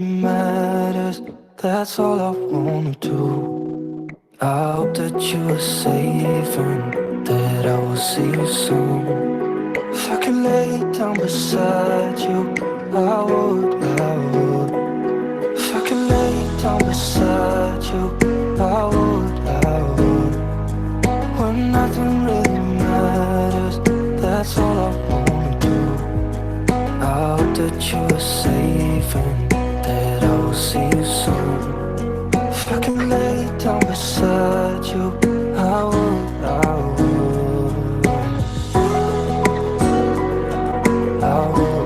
matters, that's all I wanna do. I hope that you are safe and that I will see you soon. If I could lay down beside you, I would, I would. If I could lay down beside you, I would, I would. When nothing really matters, that's all I wanna do. I hope that you are safe and that I will see you soon. If I could lay down beside you, I would, I would, I would, I would.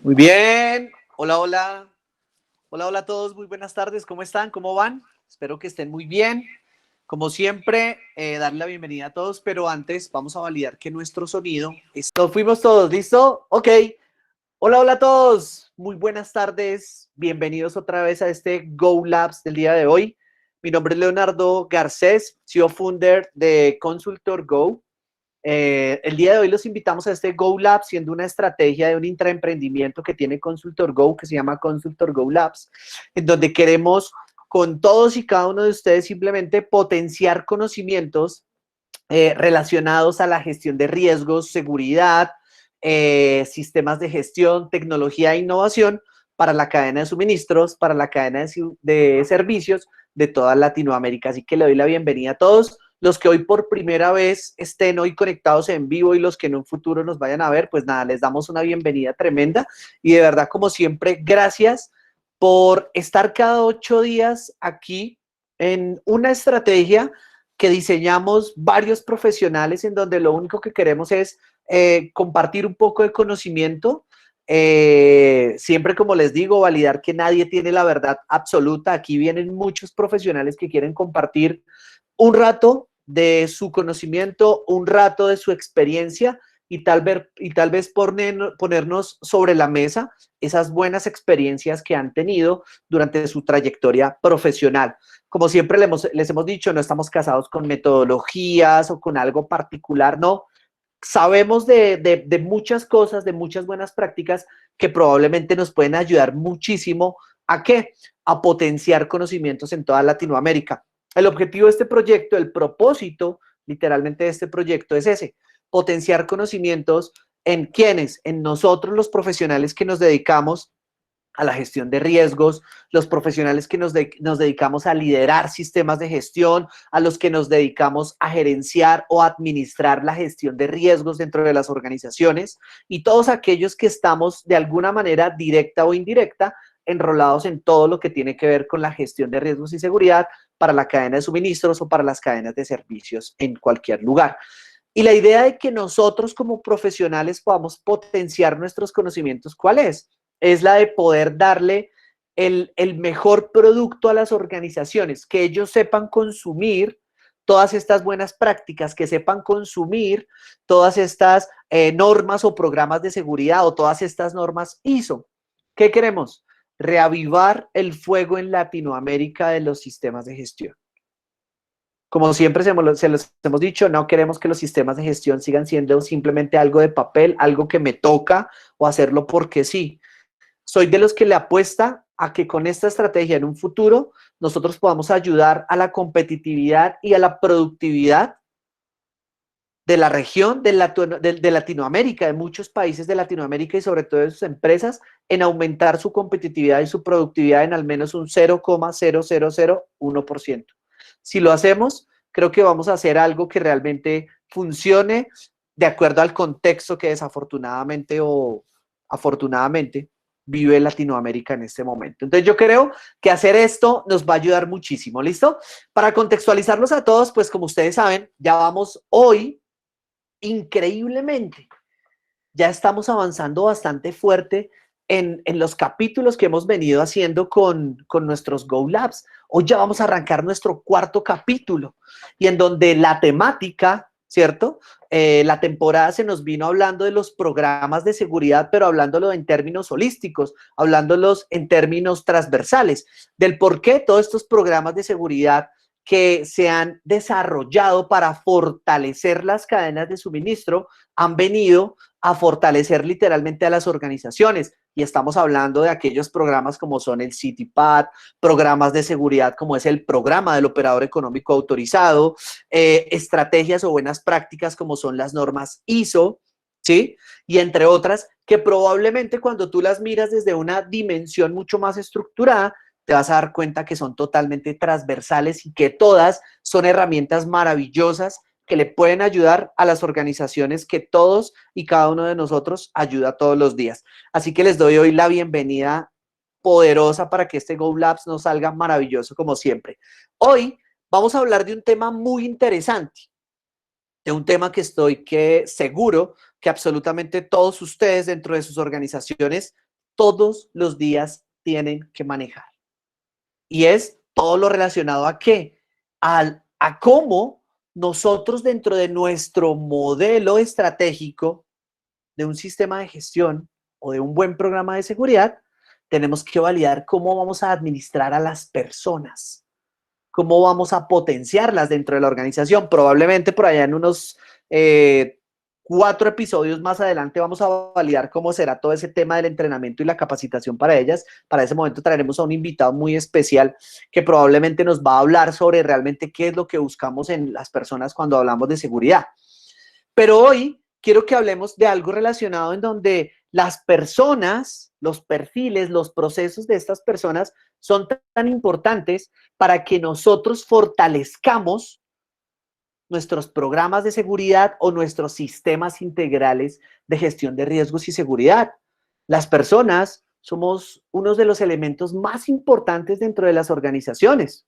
Muy bien, hola, hola, hola, hola a todos, muy buenas tardes, ¿cómo están? ¿Cómo van? Espero que estén muy bien. Como siempre, darle la bienvenida a todos, pero antes vamos a validar que nuestro sonido... Nos fuimos todos, ¿listo? Ok. Hola, hola a todos, muy buenas tardes, bienvenidos otra vez a este Go Labs del día de hoy. Mi nombre es Leonardo Garcés, CEO Founder de Consultor Go. El día de hoy los invitamos a este Go Labs, siendo una estrategia de un intraemprendimiento que tiene Consultor Go, que se llama Consultor Go Labs, en donde queremos con todos y cada uno de ustedes simplemente potenciar conocimientos relacionados a la gestión de riesgos, seguridad, sistemas de gestión, tecnología e innovación para la cadena de suministros, para la cadena de servicios de toda Latinoamérica. Así que le doy la bienvenida a todos. Los que hoy por primera vez estén hoy conectados en vivo y los que en un futuro nos vayan a ver, pues nada, les damos una bienvenida tremenda y de verdad, como siempre, gracias por estar cada 8 días aquí en una estrategia que diseñamos varios profesionales en donde lo único que queremos es compartir un poco de conocimiento. Siempre, como les digo, validar que nadie tiene la verdad absoluta. Aquí vienen muchos profesionales que quieren compartir un rato de su conocimiento, un rato de su experiencia y tal vez ponernos sobre la mesa esas buenas experiencias que han tenido durante su trayectoria profesional. Como siempre les hemos dicho, no estamos casados con metodologías o con algo particular, no. Sabemos de muchas cosas, de muchas buenas prácticas que probablemente nos pueden ayudar muchísimo. ¿A qué? A potenciar conocimientos en toda Latinoamérica. El objetivo de este proyecto, el propósito literalmente de este proyecto es ese: potenciar conocimientos en quienes, en nosotros los profesionales que nos dedicamos a la gestión de riesgos, los profesionales que nos dedicamos a liderar sistemas de gestión, a los que nos dedicamos a gerenciar o administrar la gestión de riesgos dentro de las organizaciones, y todos aquellos que estamos de alguna manera directa o indirecta enrolados en todo lo que tiene que ver con la gestión de riesgos y seguridad para la cadena de suministros o para las cadenas de servicios en cualquier lugar. Y la idea de que nosotros como profesionales podamos potenciar nuestros conocimientos, ¿cuál es? Es la de poder darle el mejor producto a las organizaciones, que ellos sepan consumir todas estas buenas prácticas, que sepan consumir todas estas normas o programas de seguridad o todas estas normas ISO. ¿Qué queremos? Reavivar el fuego en Latinoamérica de los sistemas de gestión. Como siempre se los hemos dicho, no queremos que los sistemas de gestión sigan siendo simplemente algo de papel, algo que me toca o hacerlo porque sí. Soy de los que le apuesta a que con esta estrategia en un futuro nosotros podamos ayudar a la competitividad y a la productividad de la región de Latinoamérica, de muchos países de Latinoamérica y sobre todo de sus empresas, en aumentar su competitividad y su productividad en al menos un 0,0001%. Si lo hacemos, creo que vamos a hacer algo que realmente funcione de acuerdo al contexto que desafortunadamente o afortunadamente vive Latinoamérica en este momento. Entonces yo creo que hacer esto nos va a ayudar muchísimo, ¿listo? Para contextualizarlos a todos, pues como ustedes saben, ya vamos hoy, increíblemente, ya estamos avanzando bastante fuerte en los capítulos que hemos venido haciendo con nuestros Go Labs. Hoy ya vamos a arrancar nuestro cuarto capítulo y en donde la temática, ¿cierto? La temporada se nos vino hablando de los programas de seguridad, pero hablándolo en términos holísticos, hablándolos en términos transversales, del por qué todos estos programas de seguridad que se han desarrollado para fortalecer las cadenas de suministro han venido a fortalecer literalmente a las organizaciones. Y estamos hablando de aquellos programas como son el CityPad, programas de seguridad como es el programa del operador económico autorizado, estrategias o buenas prácticas como son las normas ISO, ¿sí? Y entre otras, que probablemente cuando tú las miras desde una dimensión mucho más estructurada, te vas a dar cuenta que son totalmente transversales y que todas son herramientas maravillosas que le pueden ayudar a las organizaciones que todos y cada uno de nosotros ayuda todos los días. Así que les doy hoy la bienvenida poderosa para que este Go Labs nos salga maravilloso como siempre. Hoy vamos a hablar de un tema muy interesante, de un tema que estoy seguro que absolutamente todos ustedes dentro de sus organizaciones todos los días tienen que manejar. Y es todo lo relacionado a qué, a cómo nosotros dentro de nuestro modelo estratégico de un sistema de gestión o de un buen programa de seguridad, tenemos que validar cómo vamos a administrar a las personas, cómo vamos a potenciarlas dentro de la organización. Probablemente por allá en unos 4 episodios más adelante vamos a validar cómo será todo ese tema del entrenamiento y la capacitación para ellas. Para ese momento traeremos a un invitado muy especial que probablemente nos va a hablar sobre realmente qué es lo que buscamos en las personas cuando hablamos de seguridad. Pero hoy quiero que hablemos de algo relacionado en donde las personas, los perfiles, los procesos de estas personas son tan importantes para que nosotros fortalezcamos nuestros programas de seguridad o nuestros sistemas integrales de gestión de riesgos y seguridad. Las personas somos uno de los elementos más importantes dentro de las organizaciones.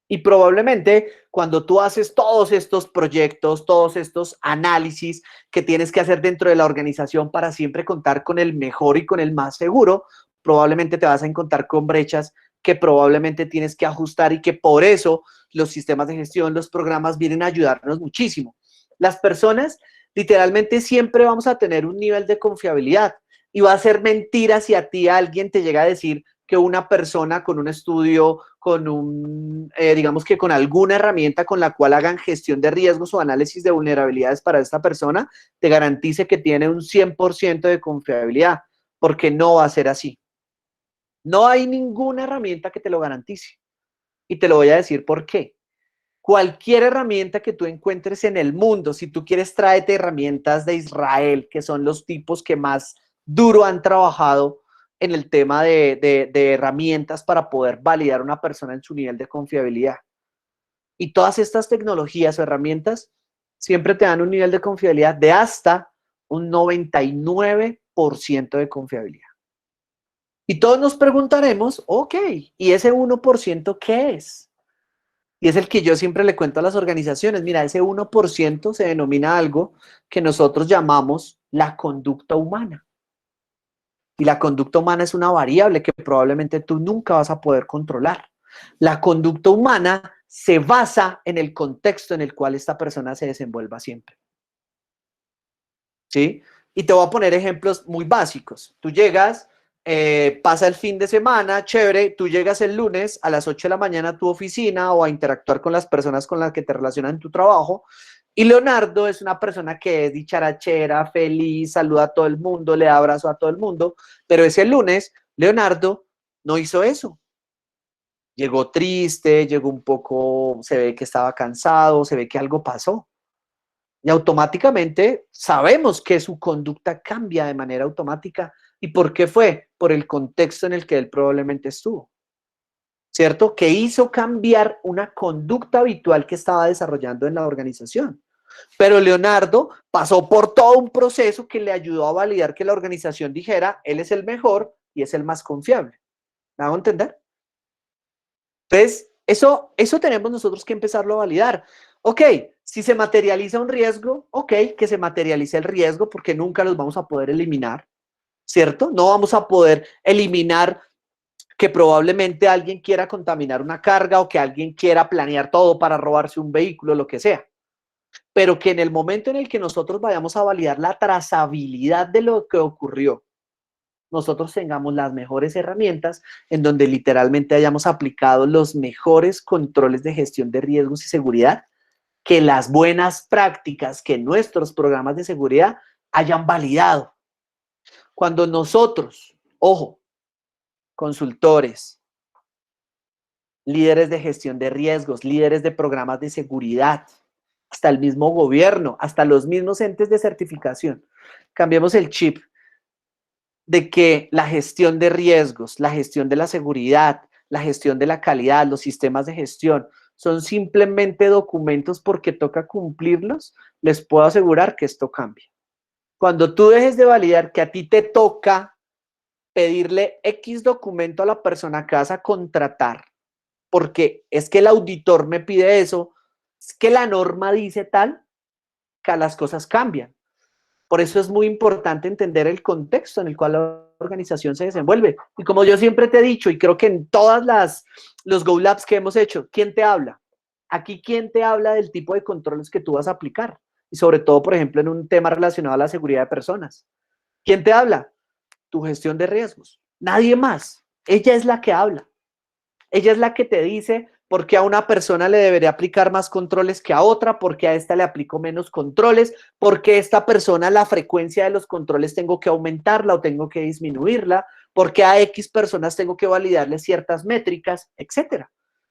Y probablemente cuando tú haces todos estos proyectos, todos estos análisis que tienes que hacer dentro de la organización para siempre contar con el mejor y con el más seguro, probablemente te vas a encontrar con brechas que probablemente tienes que ajustar y que por eso los sistemas de gestión, los programas vienen a ayudarnos muchísimo. Las personas literalmente siempre vamos a tener un nivel de confiabilidad y va a ser mentira si a ti alguien te llega a decir que una persona con un estudio, con digamos que con alguna herramienta con la cual hagan gestión de riesgos o análisis de vulnerabilidades para esta persona, te garantice que tiene un 100% de confiabilidad, porque no va a ser así. No hay ninguna herramienta que te lo garantice. Y te lo voy a decir por qué. Cualquier herramienta que tú encuentres en el mundo, si tú quieres, tráete herramientas de Israel, que son los tipos que más duro han trabajado en el tema de herramientas para poder validar a una persona en su nivel de confiabilidad. Y todas estas tecnologías o herramientas siempre te dan un nivel de confiabilidad de hasta un 99% de confiabilidad. Y todos nos preguntaremos, ok, ¿y ese 1% qué es? Y es el que yo siempre le cuento a las organizaciones. Mira, ese 1% se denomina algo que nosotros llamamos la conducta humana. Y la conducta humana es una variable que probablemente tú nunca vas a poder controlar. La conducta humana se basa en el contexto en el cual esta persona se desenvuelva siempre. ¿Sí? Y te voy a poner ejemplos muy básicos. Tú llegas, pasa el fin de semana, chévere, tú llegas el lunes a las 8 de la mañana a tu oficina o a interactuar con las personas con las que te relacionan en tu trabajo, y Leonardo es una persona que es dicharachera, feliz, saluda a todo el mundo, le da abrazo a todo el mundo, pero ese lunes Leonardo no hizo eso. Llegó triste, llegó un poco, se ve que estaba cansado, se ve que algo pasó. Y automáticamente sabemos que su conducta cambia de manera automática. ¿Y por qué fue? Por el contexto en el que él probablemente estuvo, ¿cierto? Que hizo cambiar una conducta habitual que estaba desarrollando en la organización. Pero Leonardo pasó por todo un proceso que le ayudó a validar que la organización dijera, él es el mejor y es el más confiable. ¿Me hago entender? Entonces, eso tenemos nosotros que empezarlo a validar. Ok, si se materializa un riesgo, ok, que se materialice el riesgo porque nunca los vamos a poder eliminar, ¿cierto? No vamos a poder eliminar que probablemente alguien quiera contaminar una carga o que alguien quiera planear todo para robarse un vehículo, lo que sea. Pero que en el momento en el que nosotros vayamos a validar la trazabilidad de lo que ocurrió, nosotros tengamos las mejores herramientas en donde literalmente hayamos aplicado los mejores controles de gestión de riesgos y seguridad, que las buenas prácticas que nuestros programas de seguridad hayan validado. Cuando nosotros, ojo, consultores, líderes de gestión de riesgos, líderes de programas de seguridad, hasta el mismo gobierno, hasta los mismos entes de certificación, cambiemos el chip de que la gestión de riesgos, la gestión de la seguridad, la gestión de la calidad, los sistemas de gestión, son simplemente documentos porque toca cumplirlos, les puedo asegurar que esto cambia. Cuando tú dejes de validar que a ti te toca pedirle X documento a la persona que vas a contratar, porque es que el auditor me pide eso, es que la norma dice tal, que las cosas cambian. Por eso es muy importante entender el contexto en el cual la organización se desenvuelve. Y como yo siempre te he dicho, y creo que en todas los Go Labs que hemos hecho, ¿quién te habla? Aquí, ¿quién te habla del tipo de controles que tú vas a aplicar? Y sobre todo, por ejemplo, en un tema relacionado a la seguridad de personas. ¿Quién te habla? Tu gestión de riesgos. Nadie más. Ella es la que habla. Ella es la que te dice por qué a una persona le debería aplicar más controles que a otra, por qué a esta le aplico menos controles, por qué a esta persona la frecuencia de los controles tengo que aumentarla o tengo que disminuirla, por qué a X personas tengo que validarle ciertas métricas, etcétera.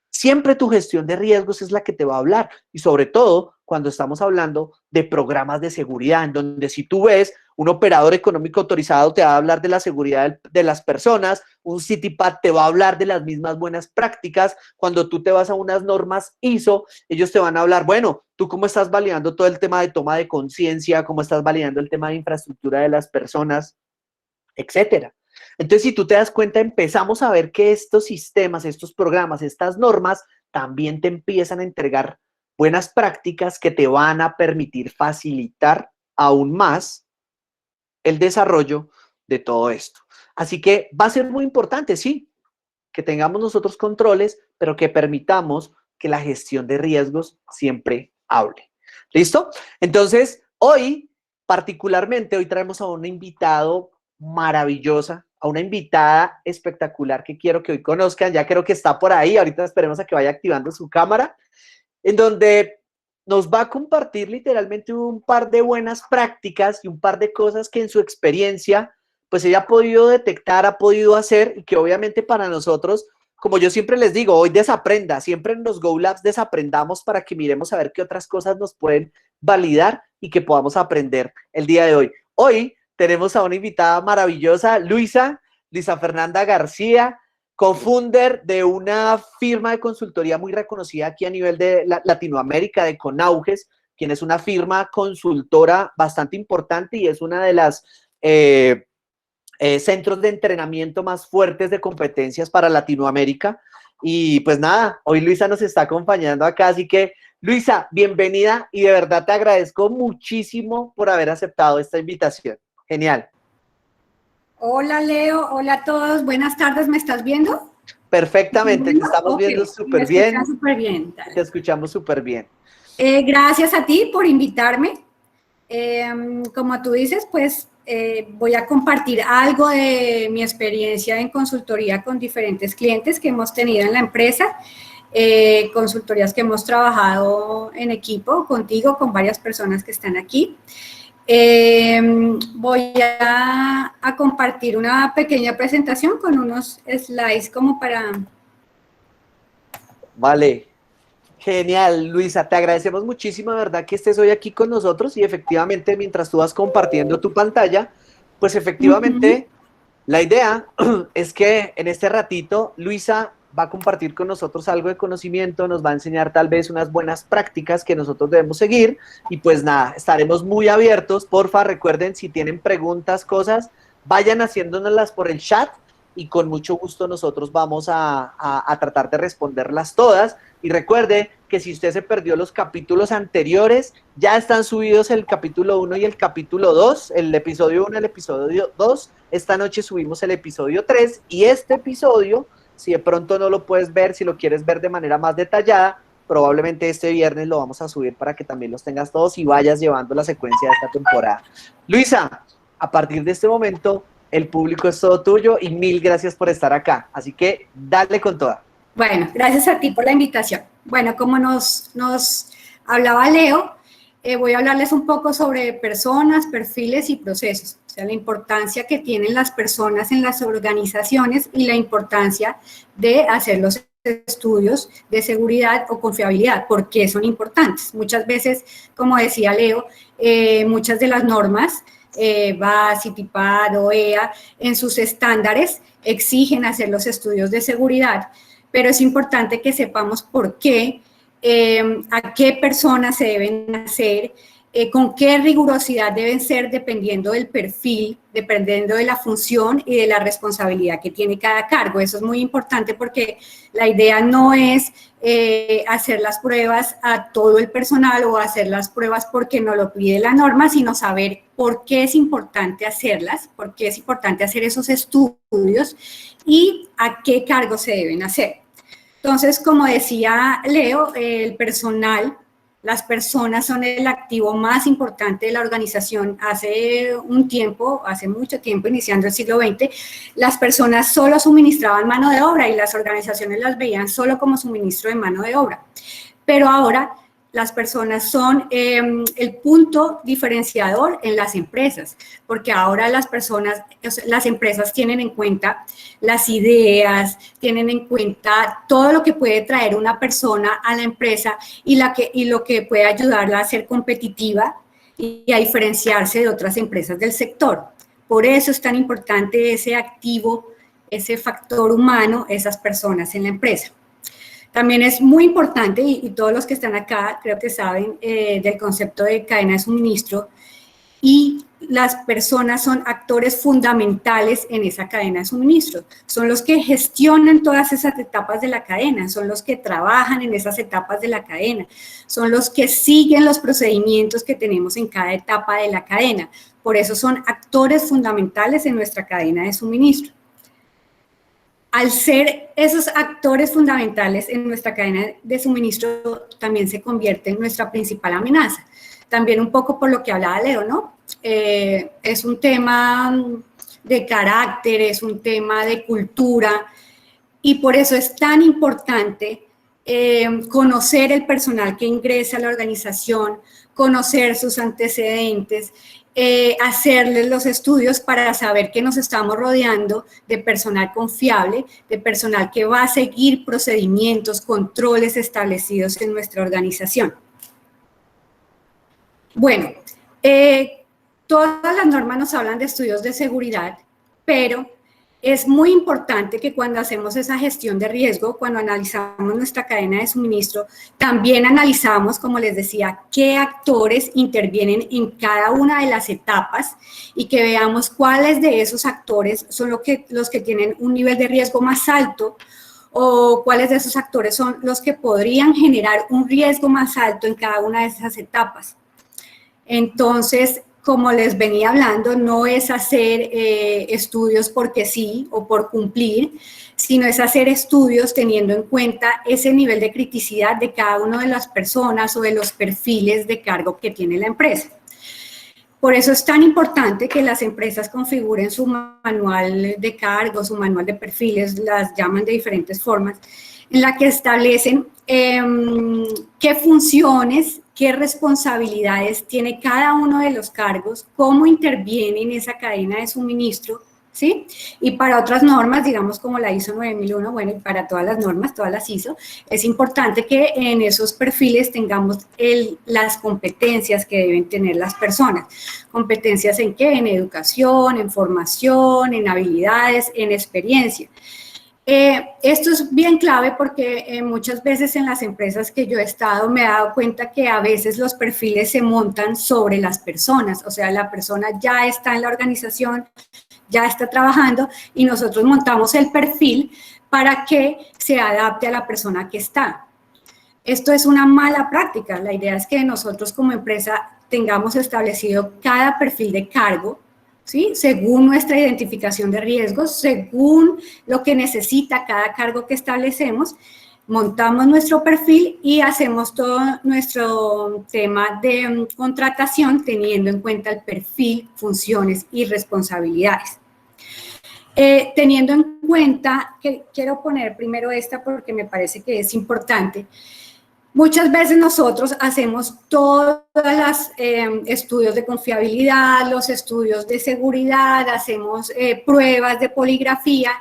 Siempre tu gestión de riesgos es la que te va a hablar y sobre todo cuando estamos hablando de programas de seguridad, en donde si tú ves un operador económico autorizado te va a hablar de la seguridad de las personas, un CityPad te va a hablar de las mismas buenas prácticas, cuando tú te vas a unas normas ISO, ellos te van a hablar, bueno, tú cómo estás validando todo el tema de toma de conciencia, cómo estás validando el tema de infraestructura de las personas, etcétera. Entonces, si tú te das cuenta, empezamos a ver que estos sistemas, estos programas, estas normas, también te empiezan a entregar buenas prácticas que te van a permitir facilitar aún más el desarrollo de todo esto. Así que va a ser muy importante, sí, que tengamos nosotros controles, pero que permitamos que la gestión de riesgos siempre hable. ¿Listo? Entonces, hoy, particularmente, hoy traemos a una invitado maravillosa, a una invitada espectacular que quiero que hoy conozcan, ya creo que está por ahí, ahorita esperemos a que vaya activando su cámara, en donde nos va a compartir literalmente un par de buenas prácticas y un par de cosas que en su experiencia, pues ella ha podido detectar, ha podido hacer y que obviamente para nosotros, como yo siempre les digo, hoy desaprenda, siempre en los Go Labs desaprendamos para que miremos a ver qué otras cosas nos pueden validar y que podamos aprender el día de hoy. Hoy tenemos a una invitada maravillosa, Luisa Fernanda García, co-founder de una firma de consultoría muy reconocida aquí a nivel de Latinoamérica, de Conauges, quien es una firma consultora bastante importante y es una de las centros de entrenamiento más fuertes de competencias para Latinoamérica. Y pues nada, hoy Luisa nos está acompañando acá, así que Luisa, bienvenida y de verdad te agradezco muchísimo por haber aceptado esta invitación. Genial. Hola Leo, hola a todos, buenas tardes, ¿me estás viendo? Perfectamente, te estamos viendo súper bien. Te escuchamos súper bien. Gracias a ti por invitarme. Como tú dices, pues voy a compartir algo de mi experiencia en consultoría con diferentes clientes que hemos tenido en la empresa, consultorías que hemos trabajado en equipo contigo, con varias personas que están aquí. Voy a compartir una pequeña presentación con unos slides como para... Vale, genial, Luisa, te agradecemos muchísimo, de verdad, que estés hoy aquí con nosotros y efectivamente, mientras tú vas compartiendo tu pantalla, pues efectivamente, la idea es que en este ratito, Luisa va a compartir con nosotros algo de conocimiento, nos va a enseñar tal vez unas buenas prácticas que nosotros debemos seguir y pues nada, estaremos muy abiertos. Porfa, recuerden, si tienen preguntas, cosas, vayan haciéndonoslas por el chat y con mucho gusto nosotros vamos a tratar de responderlas todas. Y recuerde que si usted se perdió los capítulos anteriores, ya están subidos el capítulo 1 y el capítulo 2, el episodio 1 y el episodio 2. Esta noche subimos el episodio 3 y este episodio, si de pronto no lo puedes ver, si lo quieres ver de manera más detallada, probablemente este viernes lo vamos a subir para que también los tengas todos y vayas llevando la secuencia de esta temporada. Luisa, a partir de este momento, el público es todo tuyo y mil gracias por estar acá. Así que dale con toda. Bueno, gracias a ti por la invitación. Bueno, como nos hablaba Leo, voy a hablarles un poco sobre personas, perfiles y procesos. O sea, la importancia que tienen las personas en las organizaciones y la importancia de hacer los estudios de seguridad o confiabilidad. ¿Por qué son importantes? Muchas veces, como decía Leo, muchas de las normas BAS, CITIPAD, OEA, en sus estándares exigen hacer los estudios de seguridad, pero es importante que sepamos por qué, a qué personas se deben hacer, con qué rigurosidad deben ser dependiendo del perfil, dependiendo de la función y de la responsabilidad que tiene cada cargo. Eso es muy importante porque la idea no es hacer las pruebas a todo el personal o hacer las pruebas porque no lo pide la norma, sino saber por qué es importante hacerlas, por qué es importante hacer esos estudios y a qué cargos se deben hacer. Entonces, como decía Leo, el personal, las personas son el activo más importante de la organización. Hace un tiempo, hace mucho tiempo, iniciando el siglo XX, las personas solo suministraban mano de obra y las organizaciones las veían solo como suministro de mano de obra. Pero ahora las personas son el punto diferenciador en las empresas, porque ahora las empresas tienen en cuenta las ideas, tienen en cuenta todo lo que puede traer una persona a la empresa y lo que puede ayudarla a ser competitiva y a diferenciarse de otras empresas del sector. Por eso es tan importante ese activo, ese factor humano, esas personas en la empresa. También es muy importante, y todos los que están acá creo que saben del concepto de cadena de suministro, y las personas son actores fundamentales en esa cadena de suministro. Son los que gestionan todas esas etapas de la cadena, son los que trabajan en esas etapas de la cadena, son los que siguen los procedimientos que tenemos en cada etapa de la cadena. Por eso son actores fundamentales en nuestra cadena de suministro. Al ser esos actores fundamentales en nuestra cadena de suministro, también se convierte en nuestra principal amenaza. También un poco por lo que hablaba Leo, ¿no? Es un tema de carácter, es un tema de cultura, y por eso es tan importante conocer el personal que ingresa a la organización, conocer sus antecedentes, hacerles los estudios para saber que nos estamos rodeando de personal confiable, de personal que va a seguir procedimientos, controles establecidos en nuestra organización. Bueno, todas las normas nos hablan de estudios de seguridad, pero es muy importante que cuando hacemos esa gestión de riesgo, cuando analizamos nuestra cadena de suministro, también analizamos, como les decía, qué actores intervienen en cada una de las etapas y que veamos cuáles de esos actores son los que tienen un nivel de riesgo más alto o cuáles de esos actores son los que podrían generar un riesgo más alto en cada una de esas etapas. Entonces, como les venía hablando, no es hacer estudios porque sí o por cumplir, sino es hacer estudios teniendo en cuenta ese nivel de criticidad de cada una de las personas o de los perfiles de cargo que tiene la empresa. Por eso es tan importante que las empresas configuren su manual de cargos, su manual de perfiles, las llaman de diferentes formas, en la que establecen qué funciones, qué responsabilidades tiene cada uno de los cargos, cómo interviene en esa cadena de suministro, ¿sí? Y para otras normas, digamos como la ISO 9001, bueno, y para todas las normas, todas las ISO, es importante que en esos perfiles tengamos las competencias que deben tener las personas. ¿Competencias en qué? En educación, en formación, en habilidades, en experiencia. Esto es bien clave porque muchas veces en las empresas que yo he estado me he dado cuenta que a veces los perfiles se montan sobre las personas, o sea, la persona ya está en la organización, ya está trabajando y nosotros montamos el perfil para que se adapte a la persona que está. Esto es una mala práctica. La idea es que nosotros como empresa tengamos establecido cada perfil de cargo, ¿sí? Según nuestra identificación de riesgos, según lo que necesita cada cargo que establecemos, montamos nuestro perfil y hacemos todo nuestro tema de contratación teniendo en cuenta el perfil, funciones y responsabilidades. Teniendo en cuenta, que quiero poner primero esta porque me parece que es importante. Muchas veces nosotros hacemos todos los estudios de confiabilidad, los estudios de seguridad, hacemos pruebas de poligrafía,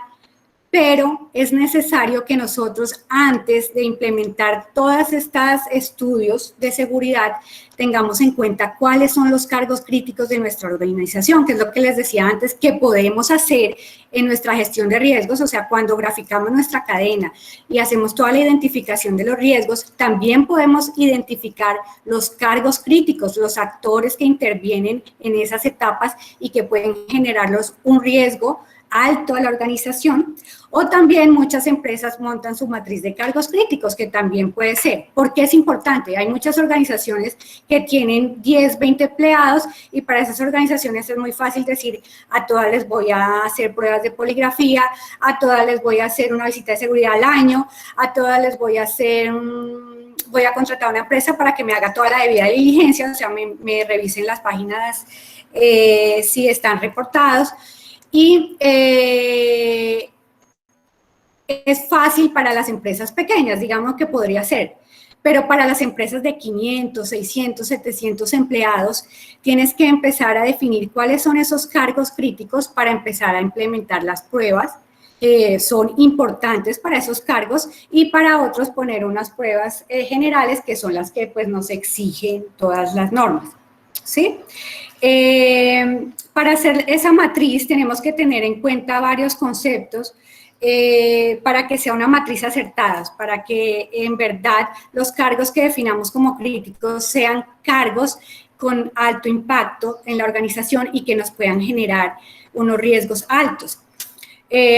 pero es necesario que nosotros antes de implementar todos estos estudios de seguridad tengamos en cuenta cuáles son los cargos críticos de nuestra organización, que es lo que les decía antes, que podemos hacer en nuestra gestión de riesgos, o sea, cuando graficamos nuestra cadena y hacemos toda la identificación de los riesgos, también podemos identificar los cargos críticos, los actores que intervienen en esas etapas y que pueden generarlos un riesgo alto a la organización, o también muchas empresas montan su matriz de cargos críticos, que también puede ser. ¿Por qué es importante? Hay muchas organizaciones que tienen 10, 20 empleados y para esas organizaciones es muy fácil decir, a todas les voy a hacer pruebas de poligrafía, a todas les voy a hacer una visita de seguridad al año, a todas les voy a hacer voy a contratar a una empresa para que me haga toda la debida diligencia, o sea, me revisen las páginas si están reportados. Y es fácil para las empresas pequeñas, digamos que podría ser, pero para las empresas de 500, 600, 700 empleados, tienes que empezar a definir cuáles son esos cargos críticos para empezar a implementar las pruebas. Son importantes para esos cargos y para otros poner unas pruebas generales que son las que pues, nos exigen todas las normas, ¿sí? Para hacer esa matriz tenemos que tener en cuenta varios conceptos para que sea una matriz acertada, para que en verdad los cargos que definamos como críticos sean cargos con alto impacto en la organización y que nos puedan generar unos riesgos altos.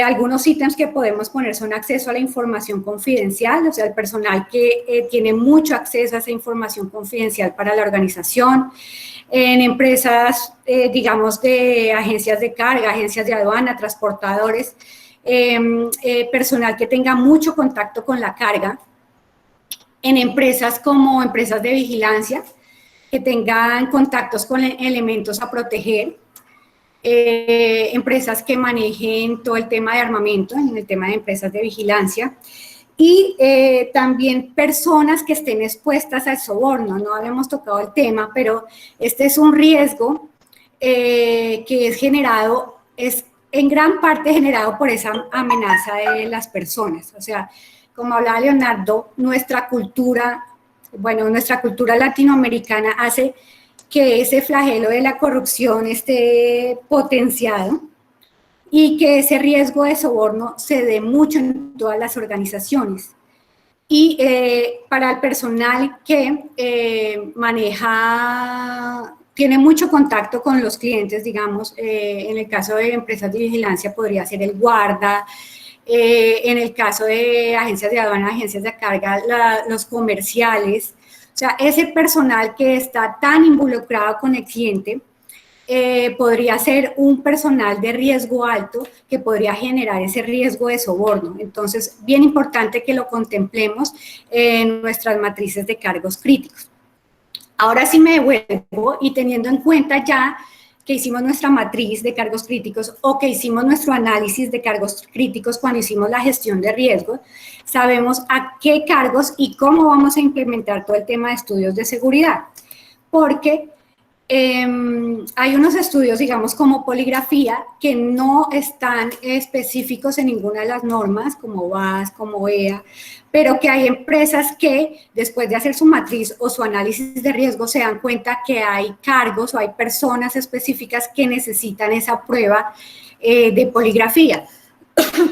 Algunos ítems que podemos poner son acceso a la información confidencial, o sea, el personal que tiene mucho acceso a esa información confidencial para la organización. En empresas, digamos, de agencias de carga, agencias de aduana, transportadores, personal que tenga mucho contacto con la carga. En empresas como empresas de vigilancia, que tengan contactos con elementos a proteger. Empresas que manejen todo el tema de armamento, en el tema de empresas de vigilancia, y también personas que estén expuestas al soborno. No habíamos tocado el tema, pero este es un riesgo que es generado, es en gran parte generado por esa amenaza de las personas. O sea, como hablaba Leonardo, nuestra cultura latinoamericana hace que ese flagelo de la corrupción esté potenciado y que ese riesgo de soborno se dé mucho en todas las organizaciones. Y para el personal que tiene mucho contacto con los clientes, digamos, en el caso de empresas de vigilancia podría ser el guarda, en el caso de agencias de aduana, agencias de carga, los comerciales. O sea, ese personal que está tan involucrado con el cliente podría ser un personal de riesgo alto que podría generar ese riesgo de soborno. Entonces, bien importante que lo contemplemos en nuestras matrices de cargos críticos. Ahora sí me devuelvo y teniendo en cuenta ya que hicimos nuestra matriz de cargos críticos o que hicimos nuestro análisis de cargos críticos cuando hicimos la gestión de riesgo, sabemos a qué cargos y cómo vamos a implementar todo el tema de estudios de seguridad. Porque hay unos estudios, digamos, como poligrafía, que no están específicos en ninguna de las normas, como VAS, como EA, pero que hay empresas que, después de hacer su matriz o su análisis de riesgo, se dan cuenta que hay cargos o hay personas específicas que necesitan esa prueba de poligrafía.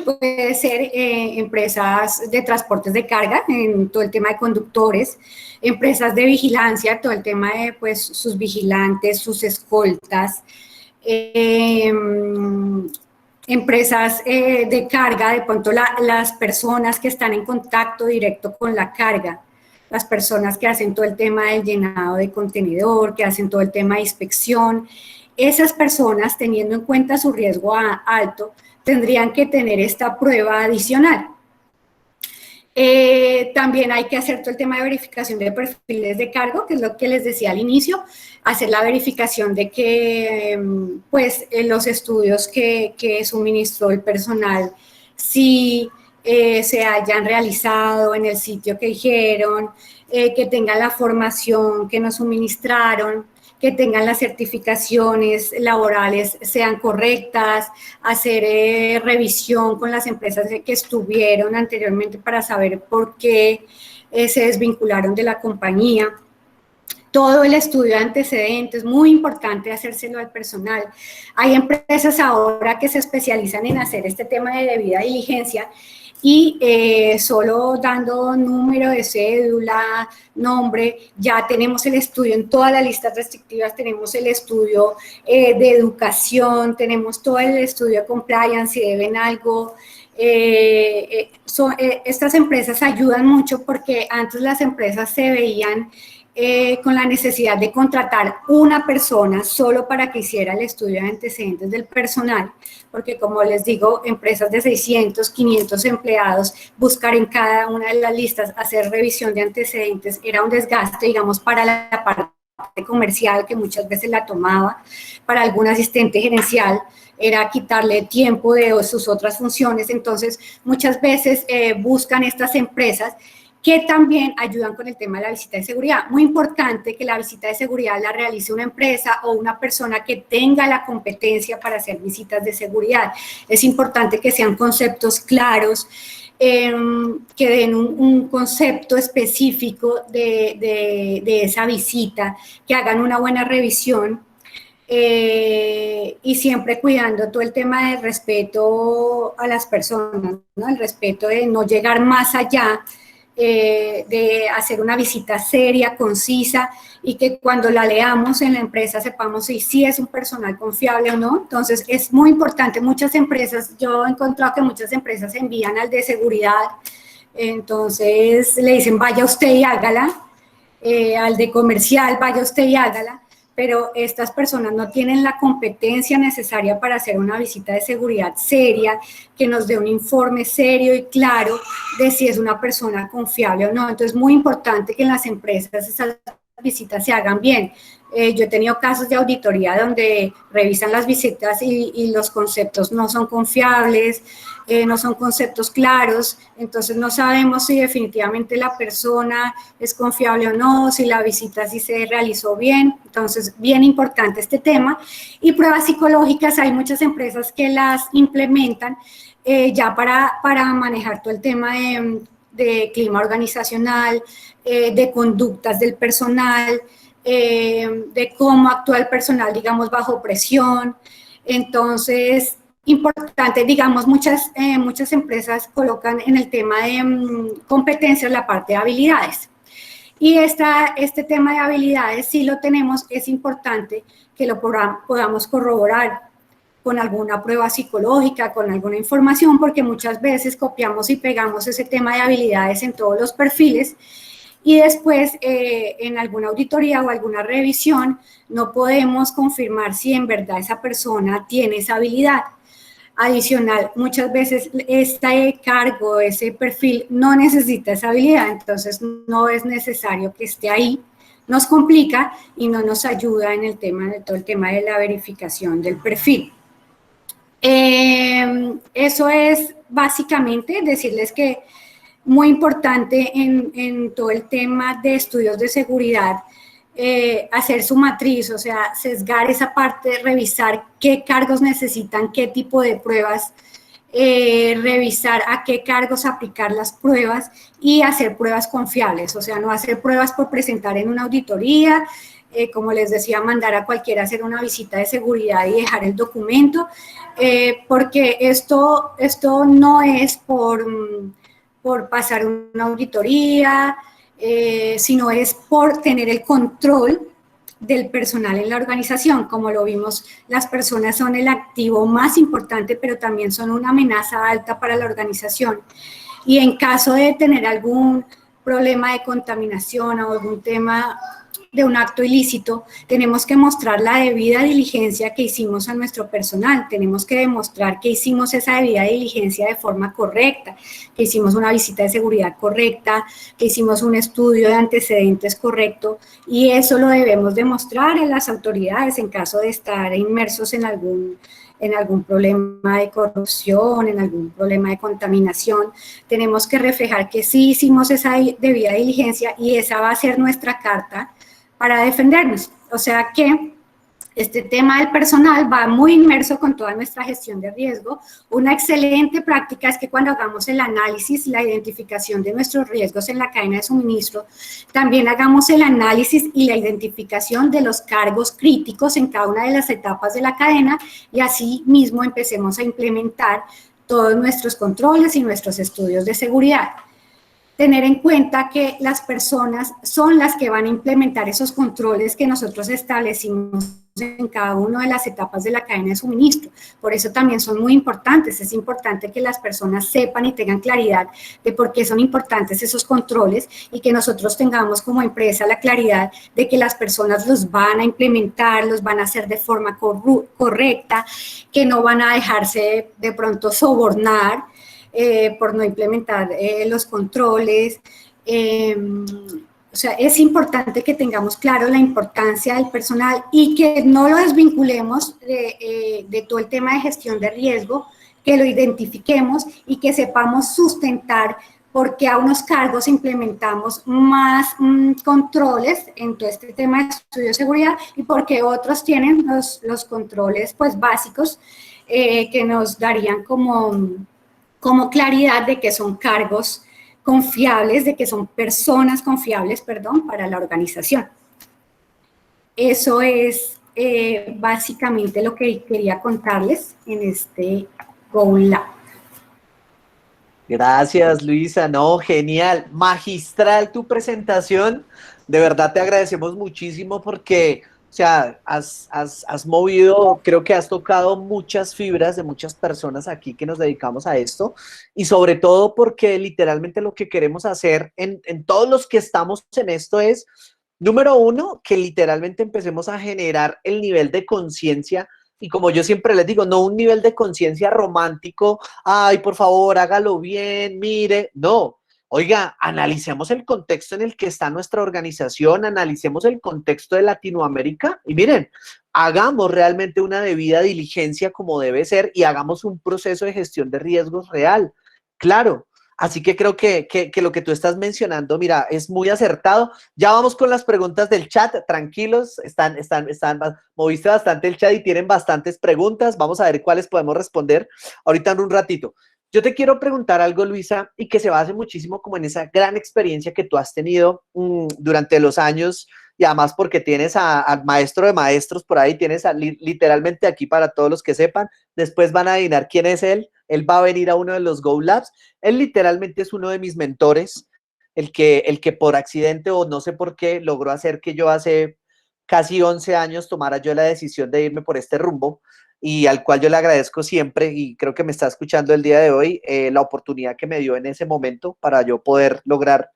Puede ser empresas de transportes de carga, en todo el tema de conductores, empresas de vigilancia, todo el tema de pues, sus vigilantes, sus escoltas, empresas de carga, de pronto las personas que están en contacto directo con la carga, las personas que hacen todo el tema del llenado de contenedor, que hacen todo el tema de inspección. Esas personas, teniendo en cuenta su riesgo alto, tendrían que tener esta prueba adicional. También hay que hacer todo el tema de verificación de perfiles de cargo, que es lo que les decía al inicio, hacer la verificación de que pues, los estudios que suministró el personal sí se hayan realizado en el sitio que dijeron, que tengan la formación que nos suministraron, que tengan las certificaciones laborales sean correctas, hacer revisión con las empresas que estuvieron anteriormente para saber por qué se desvincularon de la compañía. Todo el estudio de antecedentes, muy importante hacérselo al personal. Hay empresas ahora que se especializan en hacer este tema de debida diligencia y solo dando número de cédula, nombre, ya tenemos el estudio en todas las listas restrictivas, tenemos el estudio de educación, tenemos todo el estudio de compliance, si deben algo. Estas empresas ayudan mucho porque antes las empresas se veían con la necesidad de contratar una persona solo para que hiciera el estudio de antecedentes del personal, porque como les digo, empresas de 600, 500 empleados, buscar en cada una de las listas, hacer revisión de antecedentes, era un desgaste, digamos, para la parte comercial, que muchas veces la tomaba, para algún asistente gerencial, era quitarle tiempo de sus otras funciones. Entonces, muchas veces buscan estas empresas que también ayudan con el tema de la visita de seguridad. Muy importante que la visita de seguridad la realice una empresa o una persona que tenga la competencia para hacer visitas de seguridad. Es importante que sean conceptos claros, que den un concepto específico de esa visita, que hagan una buena revisión y siempre cuidando todo el tema del respeto a las personas, ¿no? El respeto de no llegar más allá de hacer una visita seria, concisa, y que cuando la leamos en la empresa sepamos si es un personal confiable o no. Entonces, es muy importante. Muchas empresas, yo he encontrado que muchas empresas envían al de seguridad, entonces le dicen, vaya usted y hágala, al de comercial, vaya usted y hágala, pero estas personas no tienen la competencia necesaria para hacer una visita de seguridad seria, que nos dé un informe serio y claro de si es una persona confiable o no. Entonces, es muy importante que en las empresas esas visitas se hagan bien. Yo he tenido casos de auditoría donde revisan las visitas y los conceptos no son confiables, no son conceptos claros, entonces no sabemos si definitivamente la persona es confiable o no, si la visita sí se realizó bien. Entonces, bien importante este tema. Y pruebas psicológicas, hay muchas empresas que las implementan ya para manejar todo el tema de clima organizacional, de conductas del personal, de cómo actúa el personal, digamos, bajo presión. Entonces, importante, digamos, muchas empresas colocan en el tema de competencias la parte de habilidades. Y este tema de habilidades, si lo tenemos, es importante que lo podamos corroborar con alguna prueba psicológica, con alguna información, porque muchas veces copiamos y pegamos ese tema de habilidades en todos los perfiles y después en alguna auditoría o alguna revisión no podemos confirmar si en verdad esa persona tiene esa habilidad. Adicional, muchas veces este cargo, ese perfil no necesita esa habilidad, entonces no es necesario que esté ahí, nos complica y no nos ayuda en el tema de todo el tema de la verificación del perfil. Eso es básicamente decirles que muy importante en todo el tema de estudios de seguridad, hacer su matriz, o sea, sesgar esa parte, revisar qué cargos necesitan, qué tipo de pruebas, revisar a qué cargos aplicar las pruebas y hacer pruebas confiables, o sea, no hacer pruebas por presentar en una auditoría, como les decía, mandar a cualquiera a hacer una visita de seguridad y dejar el documento, porque esto no es por pasar una auditoría, sino es por tener el control del personal en la organización. Como lo vimos, las personas son el activo más importante, pero también son una amenaza alta para la organización. Y en caso de tener algún problema de contaminación o algún tema de un acto ilícito, tenemos que mostrar la debida diligencia que hicimos a nuestro personal, tenemos que demostrar que hicimos esa debida diligencia de forma correcta, que hicimos una visita de seguridad correcta, que hicimos un estudio de antecedentes correcto, y eso lo debemos demostrar en las autoridades en caso de estar inmersos en algún problema de corrupción, en algún problema de contaminación. Tenemos que reflejar que sí hicimos esa debida diligencia y esa va a ser nuestra carta para defendernos. O sea que este tema del personal va muy inmerso con toda nuestra gestión de riesgo. Una excelente práctica es que cuando hagamos el análisis, la identificación de nuestros riesgos en la cadena de suministro, también hagamos el análisis y la identificación de los cargos críticos en cada una de las etapas de la cadena y así mismo empecemos a implementar todos nuestros controles y nuestros estudios de seguridad. Tener en cuenta que las personas son las que van a implementar esos controles que nosotros establecimos en cada una de las etapas de la cadena de suministro. Por eso también son muy importantes. Es importante que las personas sepan y tengan claridad de por qué son importantes esos controles y que nosotros tengamos como empresa la claridad de que las personas los van a implementar, los van a hacer de forma correcta, que no van a dejarse de pronto sobornar por no implementar los controles. O sea, es importante que tengamos claro la importancia del personal y que no lo desvinculemos de todo el tema de gestión de riesgo, que lo identifiquemos y que sepamos sustentar por qué a unos cargos implementamos más controles en todo este tema de estudio de seguridad y por qué otros tienen los controles pues, básicos que nos darían como claridad de que son cargos confiables, de que son personas confiables, perdón, para la organización. Eso es básicamente lo que quería contarles en este Go Lab. Gracias, Luisa. No, genial. Magistral tu presentación. De verdad te agradecemos muchísimo porque, o sea, has movido, creo que has tocado muchas fibras de muchas personas aquí que nos dedicamos a esto y sobre todo porque literalmente lo que queremos hacer en todos los que estamos en esto es, número uno, que literalmente empecemos a generar el nivel de conciencia y como yo siempre les digo, no un nivel de conciencia romántico, ay, por favor, hágalo bien, mire, no. Oiga, analicemos el contexto en el que está nuestra organización, analicemos el contexto de Latinoamérica y miren, hagamos realmente una debida diligencia como debe ser y hagamos un proceso de gestión de riesgos real. Claro, así que creo que lo que tú estás mencionando, mira, es muy acertado. Ya vamos con las preguntas del chat, tranquilos, moviste bastante el chat y tienen bastantes preguntas, vamos a ver cuáles podemos responder ahorita en un ratito. Yo te quiero preguntar algo, Luisa, y que se base muchísimo como en esa gran experiencia que tú has tenido durante los años y además porque tienes al maestro de maestros por ahí, tienes literalmente aquí para todos los que sepan, después van a adivinar quién es él va a venir a uno de los Go Labs, él literalmente es uno de mis mentores, el que por accidente o no sé por qué logró hacer que yo hace casi 11 años tomara yo la decisión de irme por este rumbo y al cual yo le agradezco siempre y creo que me está escuchando el día de hoy la oportunidad que me dio en ese momento para yo poder lograr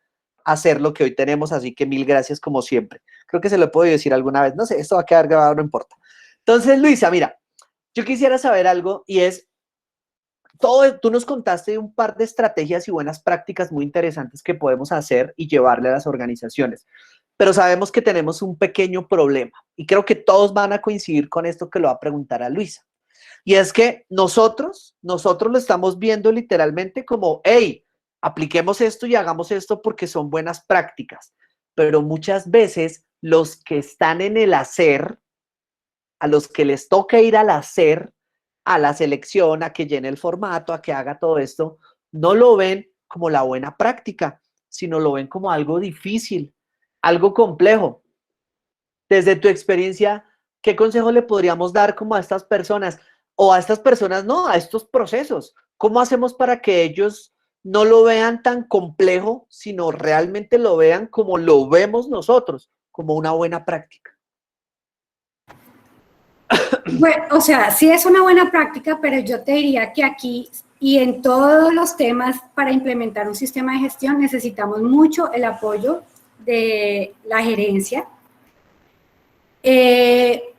hacer lo que hoy tenemos, así que mil gracias como siempre. Creo que se lo he podido decir alguna vez, no sé, esto va a quedar grabado, no importa. Entonces, Luisa, mira, yo quisiera saber algo y es, tú nos contaste de un par de estrategias y buenas prácticas muy interesantes que podemos hacer y llevarle a las organizaciones, pero sabemos que tenemos un pequeño problema y creo que todos van a coincidir con esto que lo va a preguntar a Luisa. Y es que nosotros lo estamos viendo literalmente como, hey, apliquemos esto y hagamos esto porque son buenas prácticas. Pero muchas veces los que están en el hacer, a los que les toca ir al hacer, a la selección, a que llene el formato, a que haga todo esto, no lo ven como la buena práctica, sino lo ven como algo difícil, algo complejo. Desde tu experiencia, ¿qué consejo le podríamos dar como a estas personas? O a estas personas, no, a estos procesos. ¿Cómo hacemos para que ellos no lo vean tan complejo, sino realmente lo vean como lo vemos nosotros, como una buena práctica? Bueno, o sea, sí es una buena práctica, pero yo te diría que aquí y en todos los temas para implementar un sistema de gestión necesitamos mucho el apoyo de la gerencia,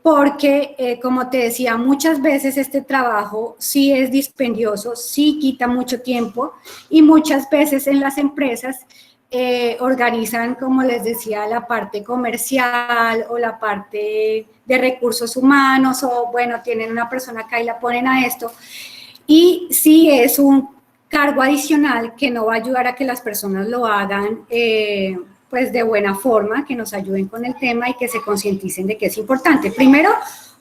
porque, como te decía, muchas veces este trabajo sí es dispendioso, sí quita mucho tiempo y muchas veces en las empresas organizan, como les decía, la parte comercial o la parte de recursos humanos o, bueno, tienen una persona acá y la ponen a esto. Y sí es un cargo adicional que no va a ayudar a que las personas lo hagan pues de buena forma, que nos ayuden con el tema y que se concienticen de que es importante. Primero,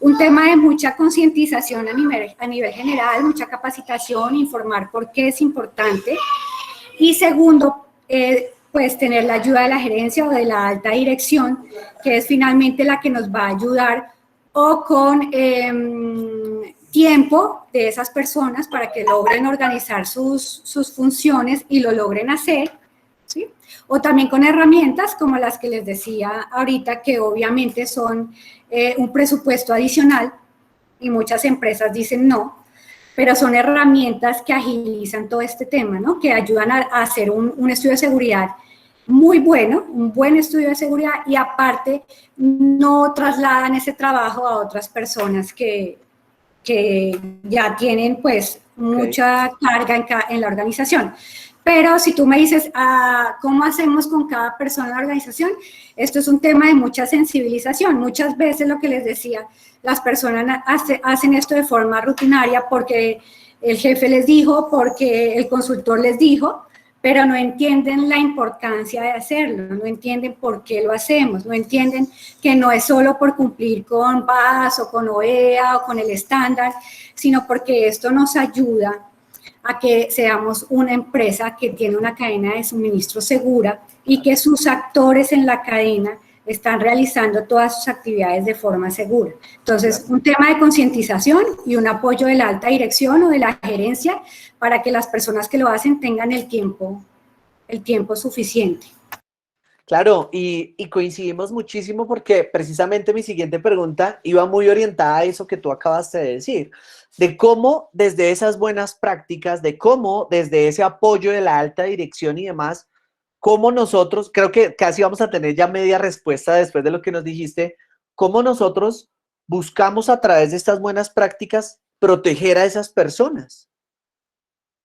un tema de mucha concientización a nivel general, mucha capacitación, informar por qué es importante. Y segundo, pues tener la ayuda de la gerencia o de la alta dirección, que es finalmente la que nos va a ayudar o con tiempo de esas personas para que logren organizar sus funciones y lo logren hacer, ¿sí? O también con herramientas como las que les decía ahorita, que obviamente son un presupuesto adicional y muchas empresas dicen no, pero son herramientas que agilizan todo este tema, ¿no? Que ayudan a hacer un estudio de seguridad muy bueno, un buen estudio de seguridad y aparte no trasladan ese trabajo a otras personas que ya tienen pues mucha carga en la organización. Pero si tú me dices, ¿cómo hacemos con cada persona en la organización? Esto es un tema de mucha sensibilización. Muchas veces lo que les decía, las personas hacen esto de forma rutinaria porque el jefe les dijo, porque el consultor les dijo, pero no entienden la importancia de hacerlo, no entienden por qué lo hacemos, no entienden que no es solo por cumplir con PAS o con OEA o con el estándar, sino porque esto nos ayuda a que seamos una empresa que tiene una cadena de suministro segura y que sus actores en la cadena están realizando todas sus actividades de forma segura. Entonces, un tema de concientización y un apoyo de la alta dirección o de la gerencia para que las personas que lo hacen tengan el tiempo suficiente. Claro, y coincidimos muchísimo porque precisamente mi siguiente pregunta iba muy orientada a eso que tú acabaste de decir, de cómo desde esas buenas prácticas, de cómo desde ese apoyo de la alta dirección y demás, cómo nosotros, creo que casi vamos a tener ya media respuesta después de lo que nos dijiste, cómo nosotros buscamos a través de estas buenas prácticas proteger a esas personas.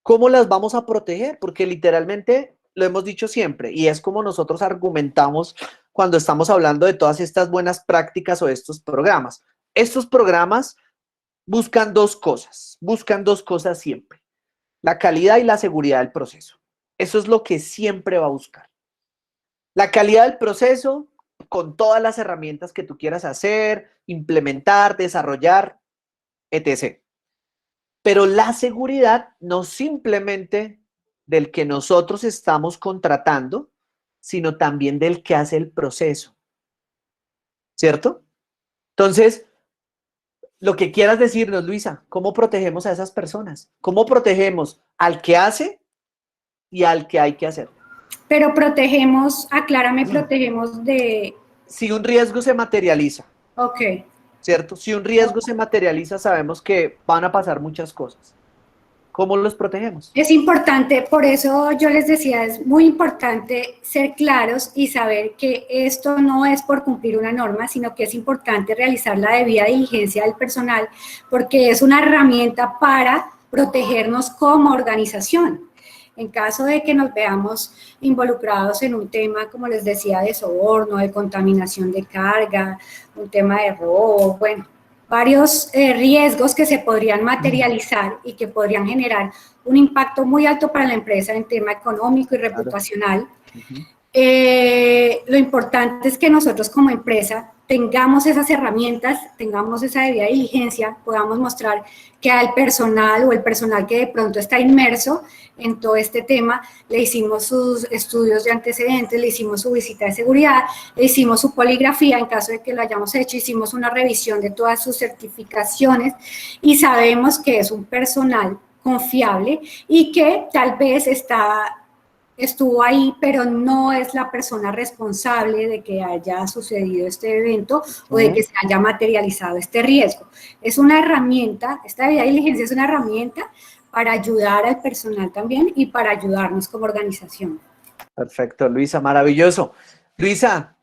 ¿Cómo las vamos a proteger? Porque literalmente lo hemos dicho siempre y es como nosotros argumentamos cuando estamos hablando de todas estas buenas prácticas o estos programas. Estos programas buscan dos cosas siempre, la calidad y la seguridad del proceso. Eso es lo que siempre va a buscar. La calidad del proceso con todas las herramientas que tú quieras hacer, implementar, desarrollar, etc. Pero la seguridad no simplemente del que nosotros estamos contratando, sino también del que hace el proceso, ¿cierto? Entonces, lo que quieras decirnos, Luisa, ¿cómo protegemos a esas personas? ¿Cómo protegemos al que hace y al que hay que hacer? Pero protegemos, aclárame, protegemos de... Si un riesgo se materializa, Ok. ¿cierto? Si un riesgo se materializa, sabemos que van a pasar muchas cosas. ¿Cómo los protegemos? Es importante, por eso yo les decía, es muy importante ser claros y saber que esto no es por cumplir una norma, sino que es importante realizar la debida diligencia del personal, porque es una herramienta para protegernos como organización. En caso de que nos veamos involucrados en un tema, como les decía, de soborno, de contaminación de carga, un tema de robo, bueno, varios riesgos que se podrían materializar y que podrían generar un impacto muy alto para la empresa en tema económico y reputacional. Lo importante es que nosotros como empresa tengamos esas herramientas, tengamos esa debida diligencia, podamos mostrar que al personal o el personal que de pronto está inmerso en todo este tema, le hicimos sus estudios de antecedentes, le hicimos su visita de seguridad, le hicimos su poligrafía en caso de que lo hayamos hecho, hicimos una revisión de todas sus certificaciones y sabemos que es un personal confiable y que tal vez estuvo ahí, pero no es la persona responsable de que haya sucedido este evento o de que se haya materializado este riesgo. Es una herramienta, esta debida diligencia es una herramienta para ayudar al personal también y para ayudarnos como organización. Perfecto, Luisa, maravilloso. Luisa,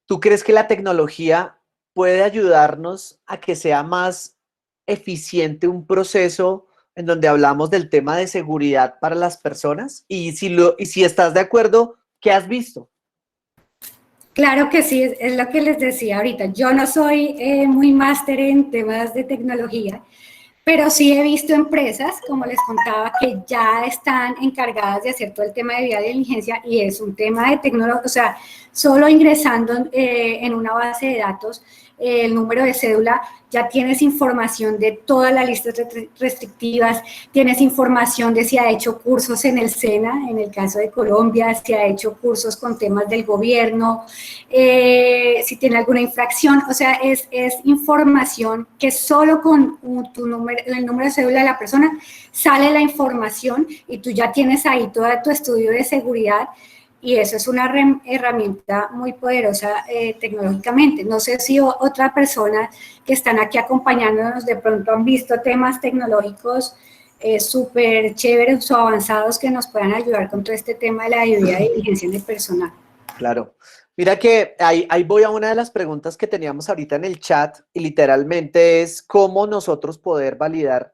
¿tú crees que la tecnología puede ayudarnos a que sea más eficiente un proceso en donde hablamos del tema de seguridad para las personas? Y si estás de acuerdo, ¿qué has visto? Claro que sí, es lo que les decía ahorita. Yo no soy muy máster en temas de tecnología, pero sí he visto empresas, como les contaba, que ya están encargadas de hacer todo el tema de vía de diligencia y es un tema de tecnología, o sea, solo ingresando en una base de datos el número de cédula, ya tienes información de todas las listas restrictivas, tienes información de si ha hecho cursos en el SENA, en el caso de Colombia, si ha hecho cursos con temas del gobierno, si tiene alguna infracción, o sea, es información que solo con el número de cédula de la persona sale la información y tú ya tienes ahí todo tu estudio de seguridad. Y eso es una herramienta muy poderosa tecnológicamente. No sé si otra persona que están aquí acompañándonos de pronto han visto temas tecnológicos súper chéveres o avanzados que nos puedan ayudar con todo este tema de la debida diligencia en el personal. Claro. Mira que ahí voy a una de las preguntas que teníamos ahorita en el chat y literalmente es cómo nosotros poder validar.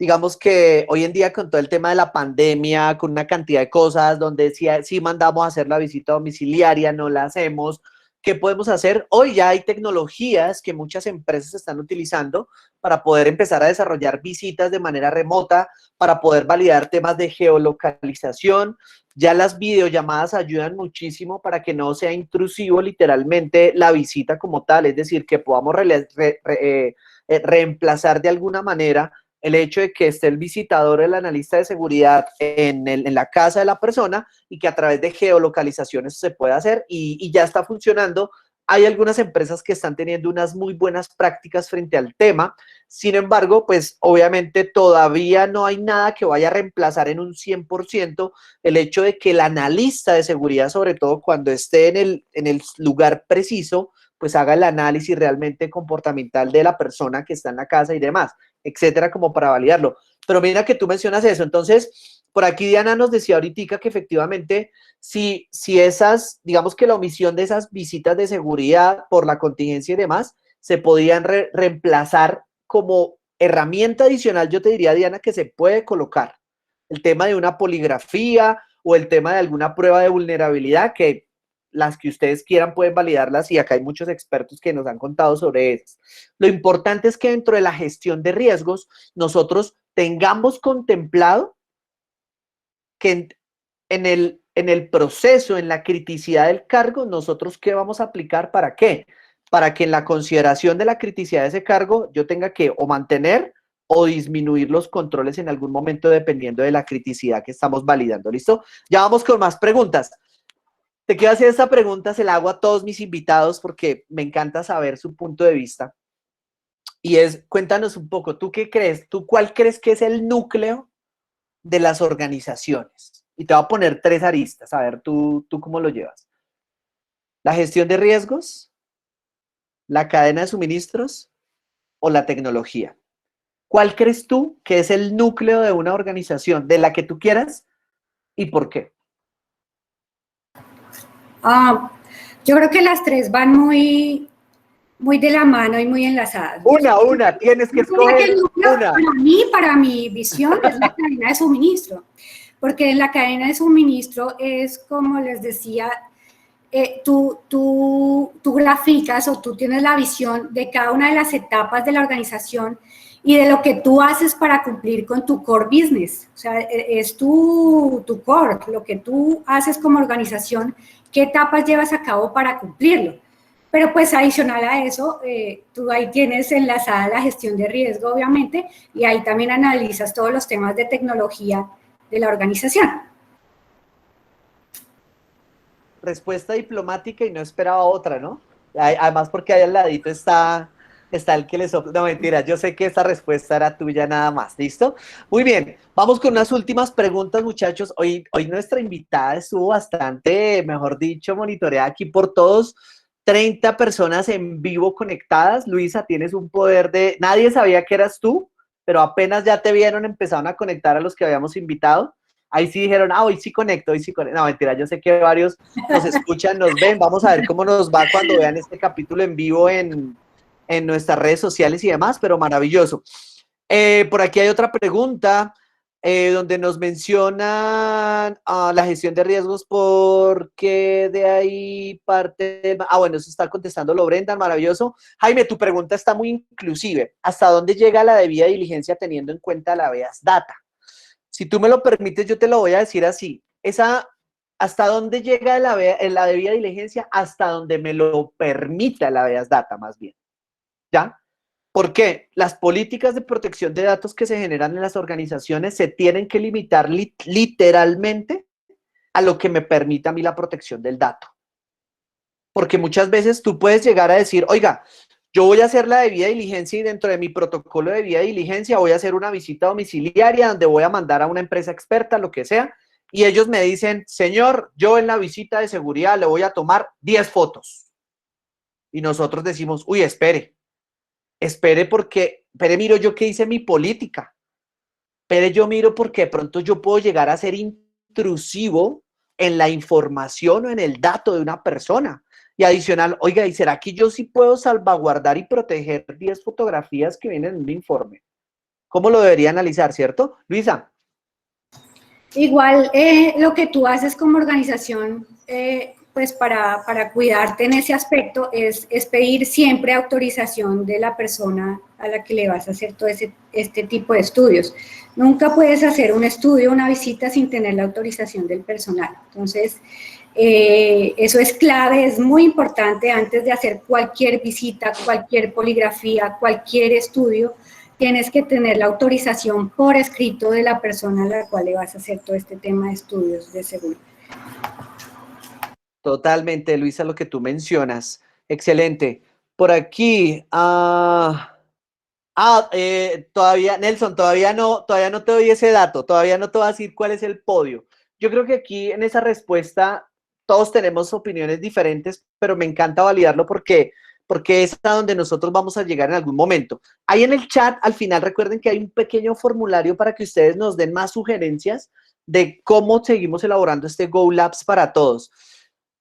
Digamos que hoy en día con todo el tema de la pandemia, con una cantidad de cosas donde si mandamos a hacer la visita domiciliaria, no la hacemos, ¿qué podemos hacer? Hoy ya hay tecnologías que muchas empresas están utilizando para poder empezar a desarrollar visitas de manera remota, para poder validar temas de geolocalización. Ya las videollamadas ayudan muchísimo para que no sea intrusivo literalmente la visita como tal, es decir, que podamos reemplazar de alguna manera el hecho de que esté el visitador, el analista de seguridad en la casa de la persona y que a través de geolocalización eso se puede hacer y ya está funcionando. Hay algunas empresas que están teniendo unas muy buenas prácticas frente al tema. Sin embargo, pues obviamente todavía no hay nada que vaya a reemplazar en un 100% el hecho de que el analista de seguridad, sobre todo cuando esté en el lugar preciso, pues haga el análisis realmente comportamental de la persona que está en la casa y demás, etcétera, como para validarlo. Pero mira que tú mencionas eso. Entonces, por aquí Diana nos decía ahorita que efectivamente si esas, digamos que la omisión de esas visitas de seguridad por la contingencia y demás, se podían reemplazar como herramienta adicional, yo te diría, Diana, que se puede colocar el tema de una poligrafía o el tema de alguna prueba de vulnerabilidad, que las que ustedes quieran pueden validarlas y acá hay muchos expertos que nos han contado sobre eso. Lo importante es que dentro de la gestión de riesgos nosotros tengamos contemplado que en el proceso, en la criticidad del cargo, nosotros qué vamos a aplicar para qué. Para que en la consideración de la criticidad de ese cargo yo tenga que o mantener o disminuir los controles en algún momento dependiendo de la criticidad que estamos validando. ¿Listo? Ya vamos con más preguntas. Te quiero hacer esta pregunta, se la hago a todos mis invitados porque me encanta saber su punto de vista. Y es, cuéntanos un poco, ¿tú qué crees? ¿Tú cuál crees que es el núcleo de las organizaciones? Y te voy a poner 3 aristas, a ver, ¿tú cómo lo llevas? ¿La gestión de riesgos, la cadena de suministros o la tecnología? ¿Cuál crees tú que es el núcleo de una organización, de la que tú quieras y por qué? Yo creo que las 3 van muy de la mano y muy enlazadas. Una, tienes que escoger una. Para mi visión, es la cadena de suministro, porque en la cadena de suministro es, como les decía, tú graficas o tú tienes la visión de cada una de las etapas de la organización y de lo que tú haces para cumplir con tu core business. O sea, es tu core, lo que tú haces como organización, qué etapas llevas a cabo para cumplirlo. Pero pues adicional a eso, tú ahí tienes enlazada la gestión de riesgo, obviamente, y ahí también analizas todos los temas de tecnología de la organización. Respuesta diplomática y no esperaba otra, ¿no? Además porque ahí al ladito está el que les... No, mentira, yo sé que esta respuesta era tuya nada más, ¿listo? Muy bien, vamos con unas últimas preguntas, muchachos. Hoy nuestra invitada estuvo bastante, mejor dicho, monitoreada aquí por todos. 30 personas en vivo conectadas. Luisa, tienes un poder de... Nadie sabía que eras tú, pero apenas ya te vieron, empezaron a conectar a los que habíamos invitado. Ahí sí dijeron, hoy sí conecto, hoy sí conecto. No, mentira, yo sé que varios nos escuchan, nos ven. Vamos a ver cómo nos va cuando vean este capítulo en vivo en nuestras redes sociales y demás, pero maravilloso. Por aquí hay otra pregunta donde nos mencionan la gestión de riesgos, porque de ahí parte... bueno, eso está contestándolo Brendan, maravilloso. Jaime, tu pregunta está muy inclusive. ¿Hasta dónde llega la debida diligencia teniendo en cuenta la VEAS Data? Si tú me lo permites, yo te lo voy a decir así. ¿Hasta dónde llega la debida diligencia? Hasta donde me lo permita la VEAS Data, más bien. ¿Ya? ¿Por qué? Las políticas de protección de datos que se generan en las organizaciones se tienen que limitar literalmente a lo que me permita a mí la protección del dato. Porque muchas veces tú puedes llegar a decir, oiga, yo voy a hacer la debida diligencia y dentro de mi protocolo de debida diligencia voy a hacer una visita domiciliaria donde voy a mandar a una empresa experta, lo que sea, y ellos me dicen, señor, yo en la visita de seguridad le voy a tomar 10 fotos. Y nosotros decimos, uy, espere porque, miro yo que hice mi política. Yo miro porque de pronto yo puedo llegar a ser intrusivo en la información o en el dato de una persona. Y adicional, oiga, ¿y será que yo sí puedo salvaguardar y proteger 10 fotografías que vienen en un informe? ¿Cómo lo debería analizar, cierto? Luisa. Igual, lo que tú haces como organización, pues para cuidarte en ese aspecto, es pedir siempre autorización de la persona a la que le vas a hacer todo este tipo de estudios. Nunca puedes hacer un estudio, una visita sin tener la autorización del personal. Entonces, eso es clave, es muy importante antes de hacer cualquier visita, cualquier poligrafía, cualquier estudio, tienes que tener la autorización por escrito de la persona a la cual le vas a hacer todo este tema de estudios de seguridad. Totalmente, Luisa, lo que tú mencionas. Excelente. Por aquí, todavía, Nelson, todavía no te doy ese dato, todavía no te voy a decir cuál es el podio. Yo creo que aquí en esa respuesta todos tenemos opiniones diferentes, pero me encanta validarlo porque es a donde nosotros vamos a llegar en algún momento. Ahí en el chat, al final, recuerden que hay un pequeño formulario para que ustedes nos den más sugerencias de cómo seguimos elaborando este Go Labs para todos.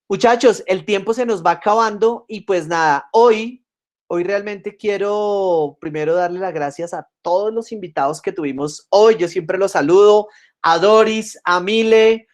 Muchachos, el tiempo se nos va acabando y pues nada, hoy realmente quiero primero darle las gracias a todos los invitados que tuvimos hoy. Yo siempre los saludo, a Doris, a Mile,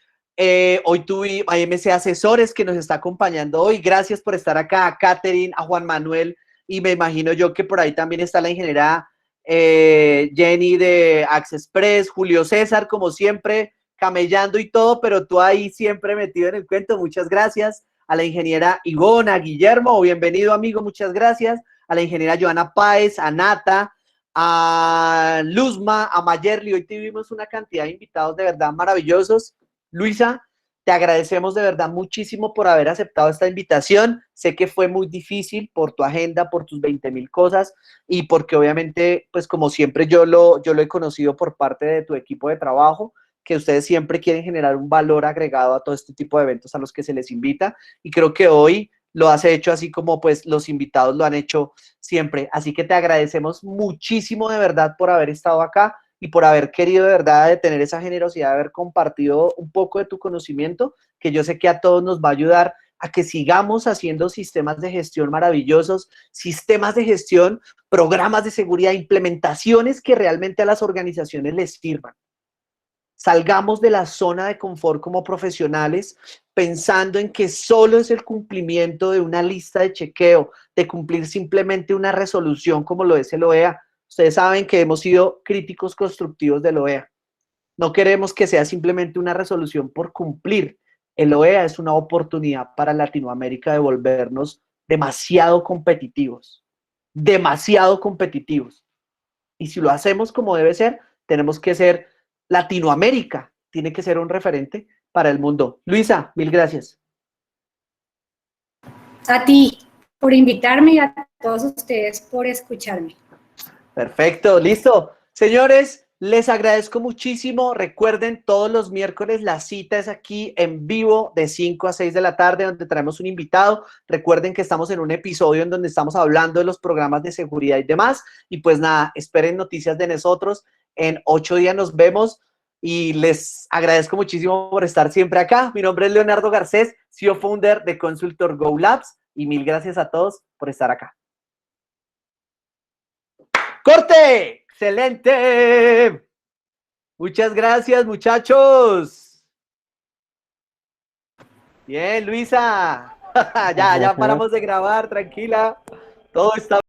hoy tuve a MC Asesores que nos está acompañando hoy. Gracias por estar acá, a Catherine, a Juan Manuel y me imagino yo que por ahí también está la ingeniera Jenny de Access Press, Julio César, como siempre, camellando y todo, pero tú ahí siempre metido en el cuento. Muchas gracias. A la ingeniera Ivona, Guillermo, bienvenido amigo, muchas gracias. A la ingeniera Joana Páez, a Nata, a Luzma, a Mayerly. Hoy tuvimos una cantidad de invitados de verdad maravillosos. Luisa, te agradecemos de verdad muchísimo por haber aceptado esta invitación. Sé que fue muy difícil por tu agenda, por tus 20,000 cosas y porque obviamente, pues como siempre yo lo he conocido por parte de tu equipo de trabajo, que ustedes siempre quieren generar un valor agregado a todo este tipo de eventos a los que se les invita y creo que hoy lo has hecho así como pues los invitados lo han hecho siempre. Así que te agradecemos muchísimo de verdad por haber estado acá y por haber querido de verdad de tener esa generosidad de haber compartido un poco de tu conocimiento, que yo sé que a todos nos va a ayudar a que sigamos haciendo sistemas de gestión maravillosos, sistemas de gestión, programas de seguridad, implementaciones que realmente a las organizaciones les sirvan. Salgamos de la zona de confort como profesionales pensando en que solo es el cumplimiento de una lista de chequeo, de cumplir simplemente una resolución como lo es el OEA. Ustedes saben que hemos sido críticos constructivos del OEA. No queremos que sea simplemente una resolución por cumplir. El OEA es una oportunidad para Latinoamérica de volvernos demasiado competitivos. Demasiado competitivos. Y si lo hacemos como debe ser, tenemos que ser Latinoamérica, tiene que ser un referente para el mundo. Luisa, mil gracias. A ti por invitarme y a todos ustedes por escucharme. Perfecto, listo. Señores, les agradezco muchísimo. Recuerden, todos los miércoles la cita es aquí en vivo de 5 a 6 de la tarde, donde traemos un invitado. Recuerden que estamos en un episodio en donde estamos hablando de los programas de seguridad y demás. Y pues nada, esperen noticias de nosotros. En 8 días nos vemos y les agradezco muchísimo por estar siempre acá. Mi nombre es Leonardo Garcés, CEO Founder de Consultor Go Labs y mil gracias a todos por estar acá. ¡Corte! ¡Excelente! Muchas gracias, muchachos. Bien, Luisa. Ya paramos de grabar, tranquila. Todo está